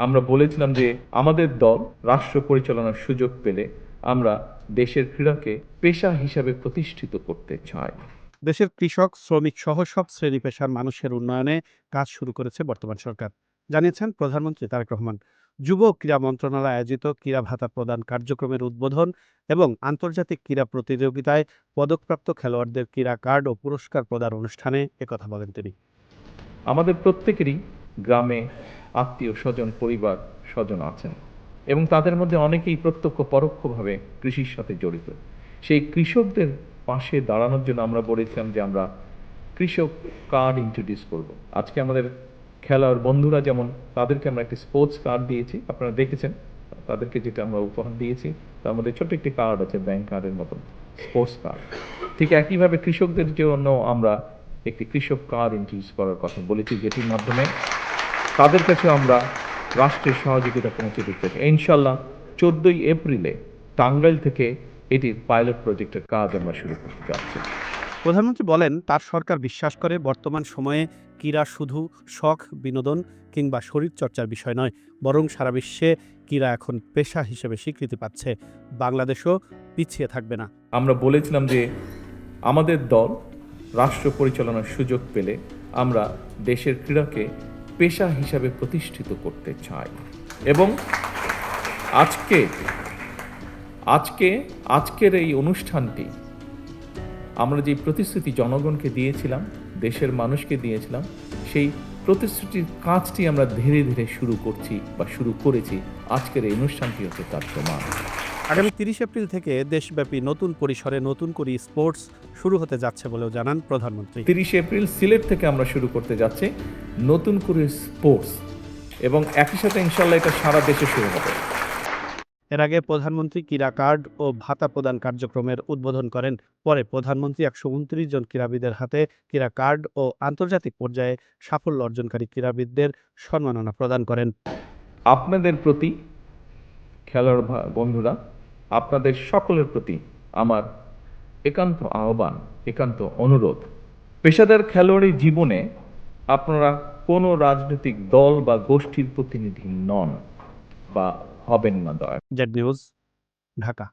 আমরা বলেছিলাম যে আমাদের দল রাষ্ট্র পরিচালনার সুযোগ পেলে আমরা দেশের ক্রীড়াকে পেশা হিসাবে প্রতিষ্ঠিত করতে চাই। দেশের কৃষক, শ্রমিক সহ সব শ্রেণী পেশার মানুষের উন্নয়নে কাজ শুরু করেছে বর্তমান সরকার, জানিয়েছেন প্রধানমন্ত্রী তারেক রহমান। যুব ও ক্রীড়া মন্ত্রণালয় আয়োজিত ক্রীড়া ভাতা প্রদান কার্যক্রমের উদ্বোধন এবং আন্তর্জাতিক ক্রীড়া প্রতিযোগিতায় পদকপ্রাপ্ত খেলোয়াড়দের ক্রীড়া কার্ড ও পুরস্কার প্রদান অনুষ্ঠানে একথা বলেন তিনি। আমাদের প্রত্যেকেরই গ্রামে আত্মীয় স্বজন, পরিবার স্বজন আছেন এবং তাদের মধ্যে অনেকেই প্রত্যক্ষ পরোক্ষভাবে কৃষির সাথে জড়িত। সেই কৃষকদের পাশে দাঁড়ানোর জন্য আমরা বলেছিলাম যে আমরা কৃষক কার্ড ইন্ট্রোডিউস করব। আজকে আমাদের খেলোয়াড় বন্ধুরা যেমন, তাদেরকে আমরা একটি স্পোর্টস কার্ড দিয়েছি, আপনারা দেখেছেন তাদেরকে যেটা আমরা উপহার দিয়েছি, তার মধ্যে ছোট্ট একটি কার্ড আছে ব্যাংক কার্ডের মতন, স্পোর্টস কার্ড। ঠিক একইভাবে কৃষকদের জন্য আমরা একটি কৃষক কার্ড ইন্ট্রোডিউস করার কথা বলেছি, যেটির মাধ্যমে তাদের কাছে আমরা রাষ্ট্রের সহযোগিতা পৌঁছে দিতে চাই। ইনশাল্লাহ 14ই এপ্রিলে টাঙ্গাইল থেকে এটির পাইলট প্রজেক্টের কাজ আমরা শুরু করতে যাচ্ছি। প্রধানমন্ত্রী বলেন, তার সরকার বিশ্বাস করে বর্তমান সময়ে ক্রীড়া শুধু শখ, বিনোদন কিংবা শরীরচর্চার বিষয় নয়, বরং সারা বিশ্বে ক্রীড়া এখন পেশা হিসেবে স্বীকৃতি পাচ্ছে। বাংলাদেশও পিছিয়ে থাকবে না। আমরা বলেছিলাম যে আমাদের দল রাষ্ট্র পরিচালনার সুযোগ পেলে আমরা দেশের ক্রীড়াকে পেশা হিসাবে প্রতিষ্ঠিত করতে চাই এবং আজকের এই অনুষ্ঠানটি আমরা যে প্রতিশ্রুতি জনগণকে দিয়েছিলাম, দেশের মানুষকে দিয়েছিলাম, সেই প্রতিশ্রুতির কাজটি আমরা ধীরে ধীরে শুরু করেছি। আজকের এই অনুষ্ঠানটি হচ্ছে তার প্রমাণ। আগামী 30 এপ্রিল থেকে দেশব্যাপী নতুন পরিসরে নতুন করে স্পোর্টস শুরু হতে যাচ্ছে বলেও জানান প্রধানমন্ত্রী। 30 এপ্রিল সিলেট থেকে আমরা শুরু করতে যাচ্ছি নতুন করে স্পোর্টস, এবং একই সাথে ইনশাল্লাহ এটা সারা দেশে শুরু হবে। এর আগে প্রধানমন্ত্রী ক্রীড়া কার্ড ও ভাতা প্রদান কার্যক্রমের উদ্বোধন করেন। পরে প্রধানমন্ত্রী 129 জন ক্রীড়াবিদের হাতে ক্রীড়া কার্ড ও আন্তর্জাতিক পর্যায়ে সাফল্য অর্জনকারী ক্রীড়াবিদদের সম্মাননা প্রদান করেন। আপনাদের প্রতি, খেলোয়াড় বন্ধুরা, আপনাদের সকলের প্রতি আমার একান্ত আহ্বান, একান্ত অনুরোধ, পেশাদার খেলোয়াড়ি জীবনে আপনারা কোনো রাজনৈতিক দল বা গোষ্ঠীর প্রতিনিধি নন বা হবেন না। Z news, Dhaka.